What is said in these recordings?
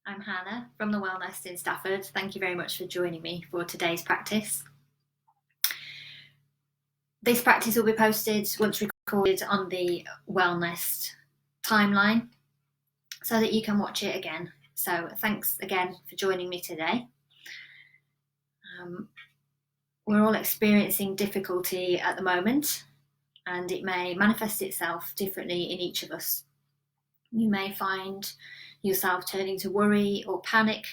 I'm Hannah from the Wellness in Stafford. Thank you very much for joining me for today's practice. This practice will be posted once recorded on the Wellness timeline so that you can watch it again. So thanks again for joining me today. We're all experiencing difficulty at the moment, and it may manifest itself differently in each of us. You may find yourself turning to worry or panic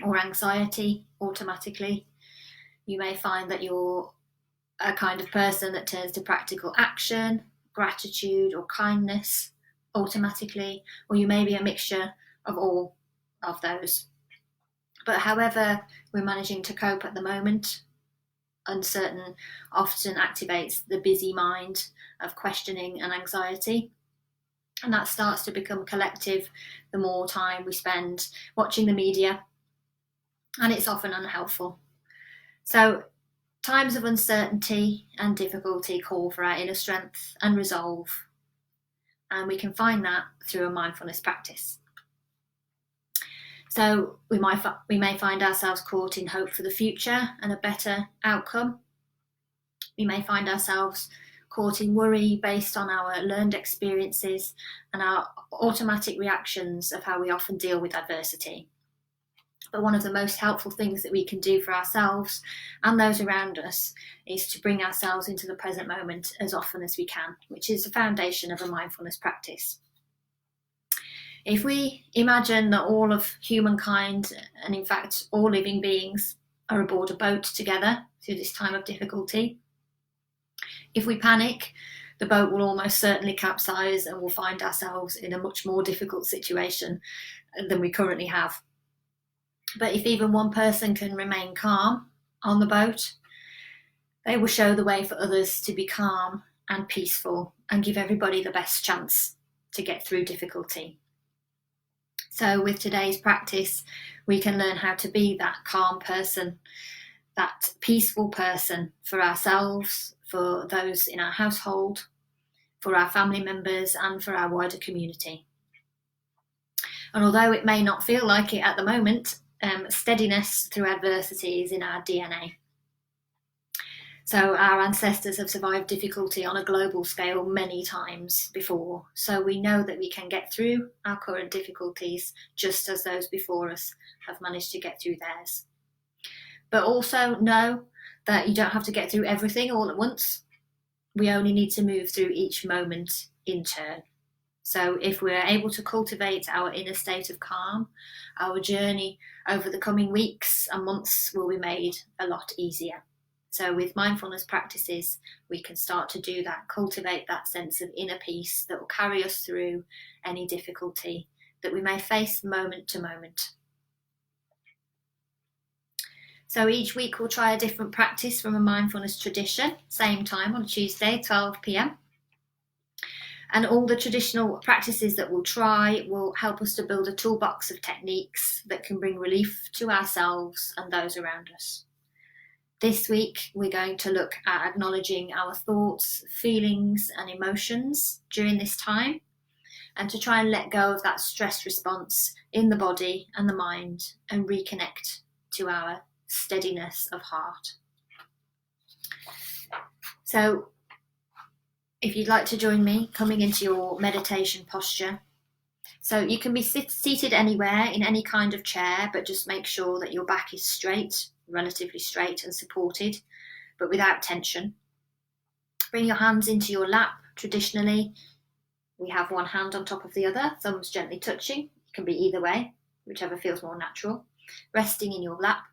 or anxiety automatically. You may find that you're a kind of person that turns to practical action, gratitude or kindness automatically, or you may be a mixture of all of those. But however we're managing to cope at the moment, uncertain often activates the busy mind of questioning and anxiety. And that starts to become collective the more time we spend watching the media, and it's often unhelpful. So times of uncertainty and difficulty call for our inner strength and resolve, and we can find that through a mindfulness practice. So we may find ourselves caught in hope for the future and a better outcome. We may find ourselves caught in worry based on our learned experiences and our automatic reactions of how we often deal with adversity. But one of the most helpful things that we can do for ourselves and those around us is to bring ourselves into the present moment as often as we can, which is the foundation of a mindfulness practice. If we imagine that all of humankind, and in fact all living beings, are aboard a boat together through this time of difficulty, if we panic, the boat will almost certainly capsize and we'll find ourselves in a much more difficult situation than we currently have. But if even one person can remain calm on the boat, they will show the way for others to be calm and peaceful and give everybody the best chance to get through difficulty. So with today's practice, we can learn how to be that calm person, that peaceful person for ourselves, for those in our household, for our family members, and for our wider community. And although it may not feel like it at the moment, steadiness through adversity is in our DNA. So our ancestors have survived difficulty on a global scale many times before. So we know that we can get through our current difficulties just as those before us have managed to get through theirs. But also know that you don't have to get through everything all at once. We only need to move through each moment in turn. So if we're able to cultivate our inner state of calm, our journey over the coming weeks and months will be made a lot easier. So with mindfulness practices, we can start to do that, cultivate that sense of inner peace that will carry us through any difficulty that we may face moment to moment. So each week we'll try a different practice from a mindfulness tradition, same time on Tuesday, 12 p.m. And all the traditional practices that we'll try will help us to build a toolbox of techniques that can bring relief to ourselves and those around us. This week, we're going to look at acknowledging our thoughts, feelings, and emotions during this time, and to try and let go of that stress response in the body and the mind and reconnect to our steadiness of heart. So, if you'd like to join me, coming into your meditation posture. So you can be seated anywhere in any kind of chair, but just make sure that your back is straight, relatively straight and supported, but without tension. Bring your hands into your lap. Traditionally, we have one hand on top of the other, thumbs gently touching. It can be either way, whichever feels more natural. Resting in your lap,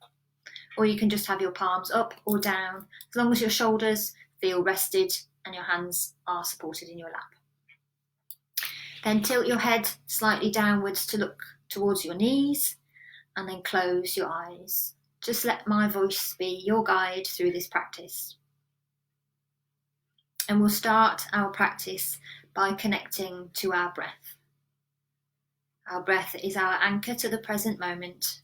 or you can just have your palms up or down, as long as your shoulders feel rested and your hands are supported in your lap. Then tilt your head slightly downwards to look towards your knees, and then close your eyes. Just let my voice be your guide through this practice. And we'll start our practice by connecting to our breath. Our breath is our anchor to the present moment.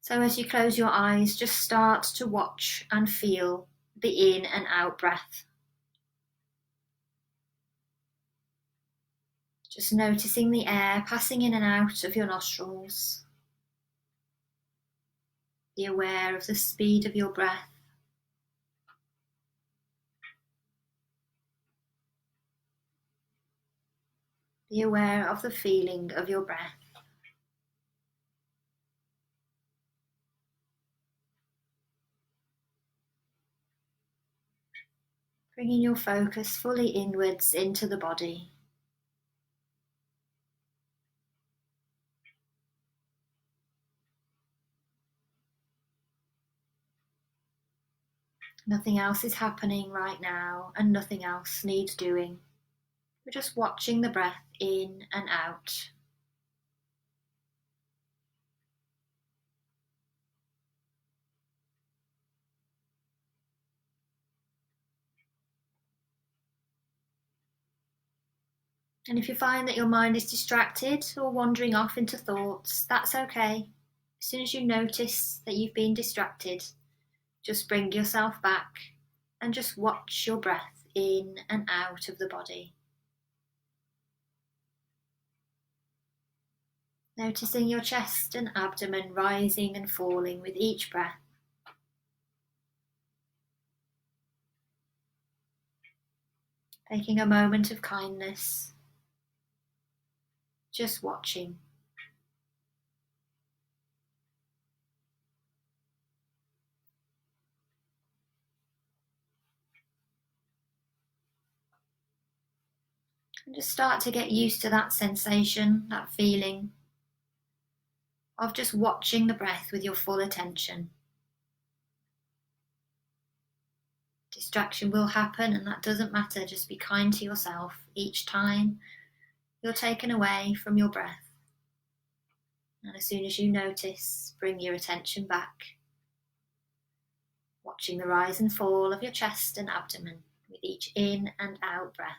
So as you close your eyes, just start to watch and feel the in and out breath. Just noticing the air passing in and out of your nostrils. Be aware of the speed of your breath. Be aware of the feeling of your breath. Bringing your focus fully inwards into the body. Nothing else is happening right now, and nothing else needs doing. We're just watching the breath in and out. And if you find that your mind is distracted or wandering off into thoughts, that's okay. As soon as you notice that you've been distracted, just bring yourself back and just watch your breath in and out of the body. Noticing your chest and abdomen rising and falling with each breath. Taking a moment of kindness, just watching. And just start to get used to that sensation, that feeling of just watching the breath with your full attention. Distraction will happen, and that doesn't matter. Just be kind to yourself each time you're taken away from your breath. And as soon as you notice, bring your attention back, watching the rise and fall of your chest and abdomen with each in and out breath.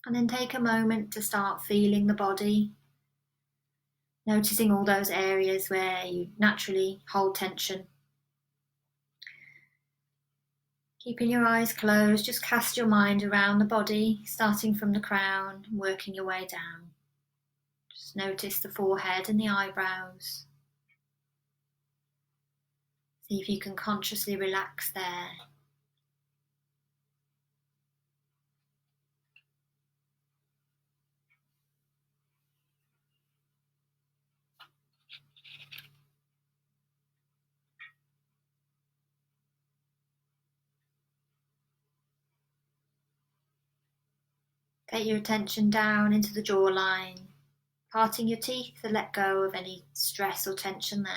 And then take a moment to start feeling the body, noticing all those areas where you naturally hold tension. Keeping your eyes closed, just cast your mind around the body, starting from the crown, working your way down. Just notice the forehead and the eyebrows. See if you can consciously relax there. Take your attention down into the jawline, parting your teeth to let go of any stress or tension there.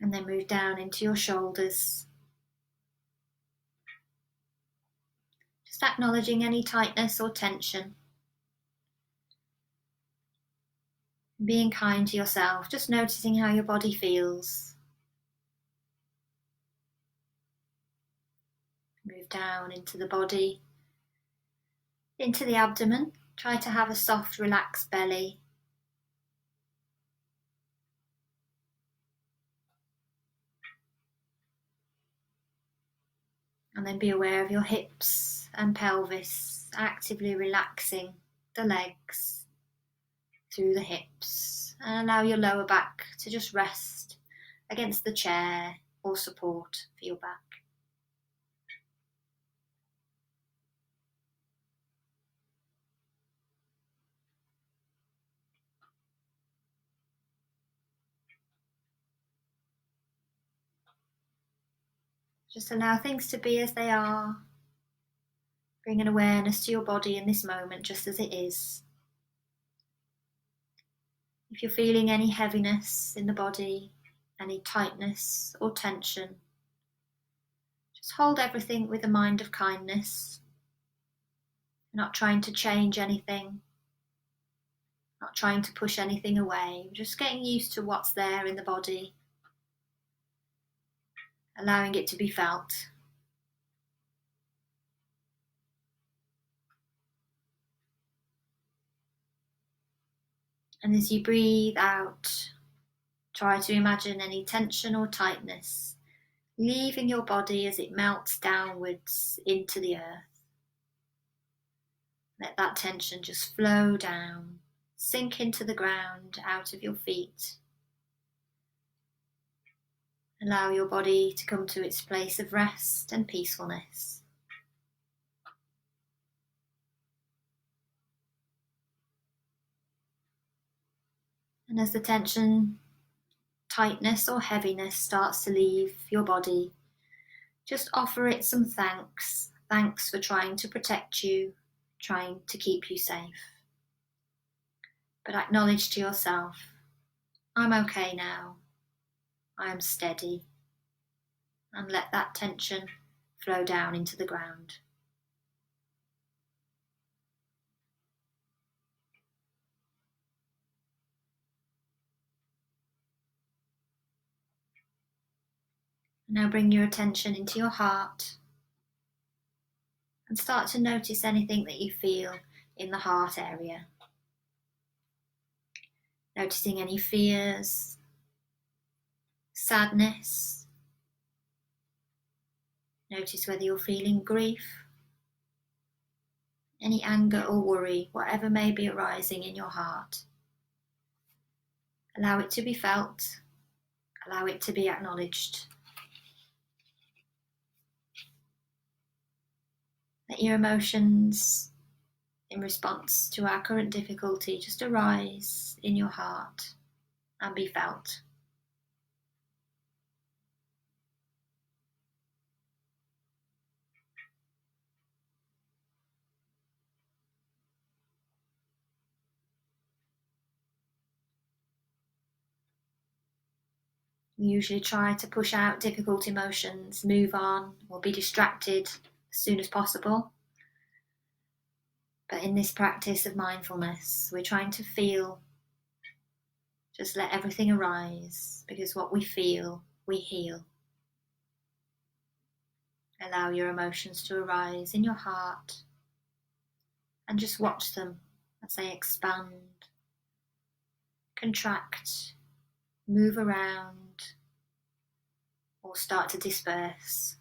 And then move down into your shoulders. Just acknowledging any tightness or tension. Being kind to yourself, just noticing how your body feels. Move down into the body, into the abdomen. Try to have a soft, relaxed belly. And then be aware of your hips and pelvis, actively relaxing the legs through the hips, and allow your lower back to just rest against the chair or support for your back. Just allow things to be as they are. Bring an awareness to your body in this moment just as it is. If you're feeling any heaviness in the body, any tightness or tension, just hold everything with a mind of kindness. You're not trying to change anything, not trying to push anything away, just getting used to what's there in the body, allowing it to be felt. And as you breathe out, try to imagine any tension or tightness leaving your body as it melts downwards into the earth. Let that tension just flow down, sink into the ground out of your feet. Allow your body to come to its place of rest and peacefulness. And as the tension, tightness or heaviness starts to leave your body, just offer it some thanks. Thanks for trying to protect you, trying to keep you safe. But acknowledge to yourself, I'm okay now. I am steady. And let that tension flow down into the ground. Now bring your attention into your heart and start to notice anything that you feel in the heart area. Noticing any fears, sadness. Notice whether you're feeling grief, any anger or worry, whatever may be arising in your heart. Allow it to be felt, allow it to be acknowledged. Let your emotions in response to our current difficulty just arise in your heart and be felt. We usually try to push out difficult emotions, move on, or be distracted as soon as possible. But in this practice of mindfulness, we're trying to feel, just let everything arise, because what we feel, we heal. Allow your emotions to arise in your heart and just watch them as they expand, contract, move around, or start to disperse.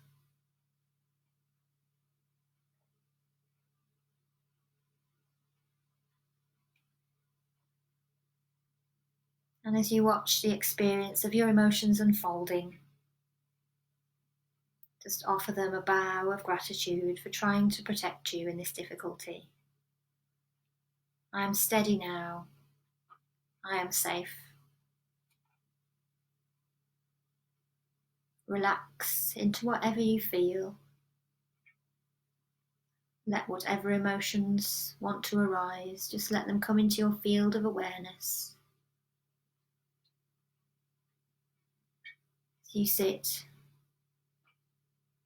And as you watch the experience of your emotions unfolding, just offer them a bow of gratitude for trying to protect you in this difficulty. I am steady now. I am safe. Relax into whatever you feel. Let whatever emotions want to arise, just let them come into your field of awareness. As you sit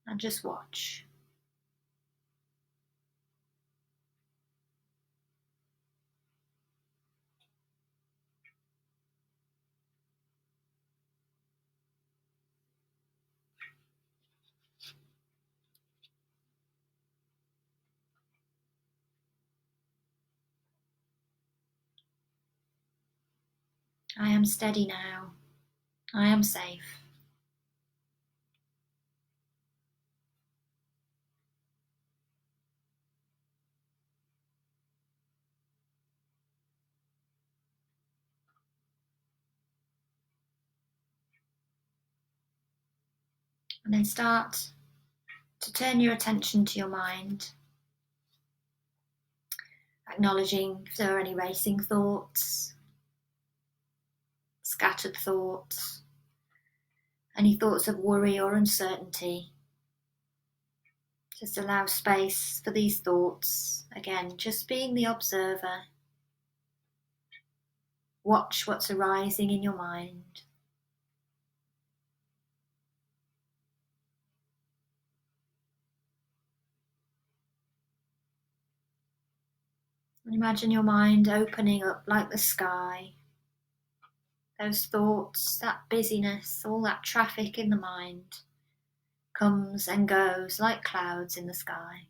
and just watch. I am steady now. I am safe. And then start to turn your attention to your mind, acknowledging if there are any racing thoughts, scattered thoughts, any thoughts of worry or uncertainty. Just allow space for these thoughts. Again, just being the observer, Watch what's arising in your mind. Imagine your mind opening up like the sky. Those thoughts, that busyness, all that traffic in the mind comes and goes like clouds in the sky.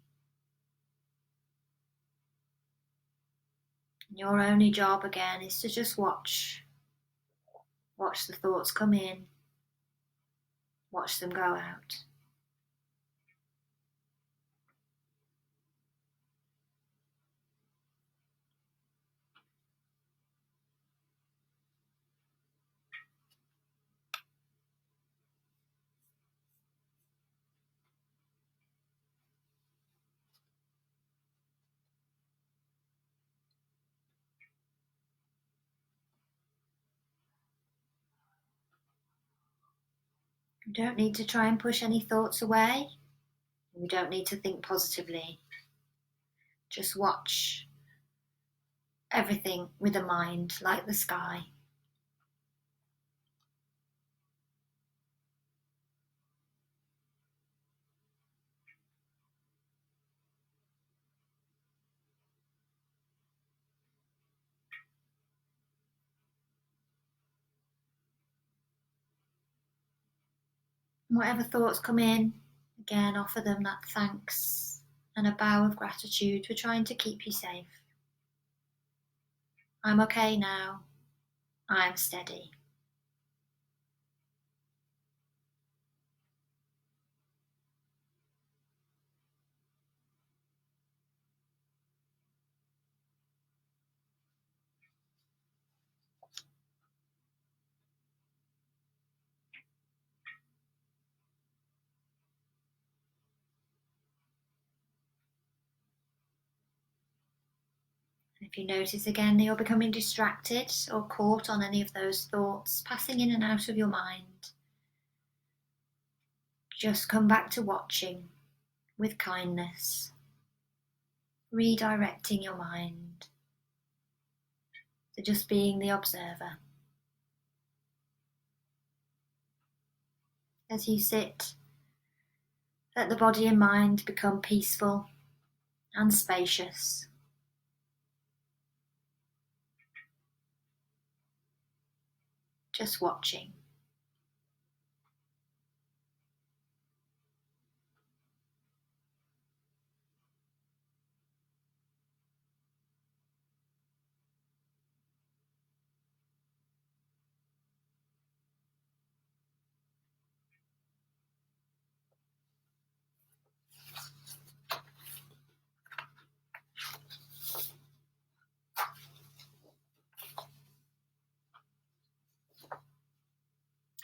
And your only job again is to just watch. Watch the thoughts come in. Watch them go out. You don't need to try and push any thoughts away. You don't need to think positively. Just watch everything with a mind like the sky. Whatever thoughts come in, again, offer them that thanks and a bow of gratitude for trying to keep you safe. I'm okay now. I'm steady. If you notice again that you're becoming distracted or caught on any of those thoughts passing in and out of your mind, just come back to watching with kindness, redirecting your mind to just being the observer. As you sit, let the body and mind become peaceful and spacious. Just watching.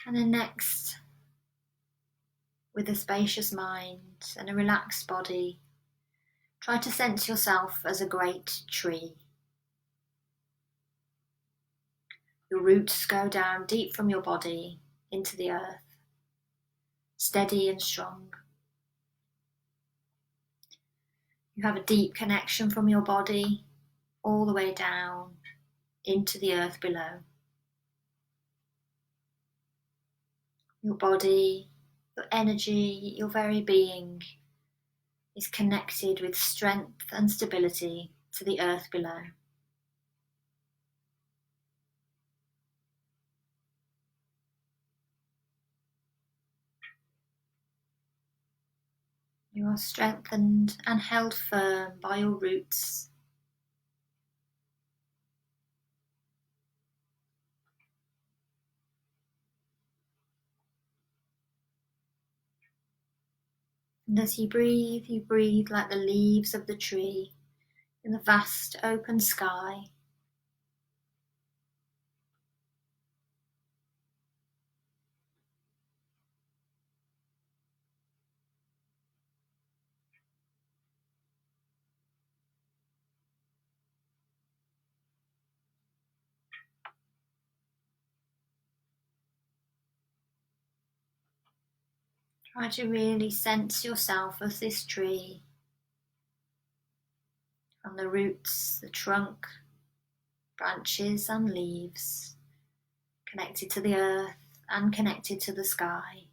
And then next, with a spacious mind and a relaxed body, try to sense yourself as a great tree. Your roots go down deep from your body into the earth, steady and strong. You have a deep connection from your body all the way down into the earth below. Your body, your energy, your very being is connected with strength and stability to the earth below. You are strengthened and held firm by your roots. And as you breathe like the leaves of the tree in the vast open sky. Try to really sense yourself as this tree, from the roots, the trunk, branches and leaves, connected to the earth and connected to the sky.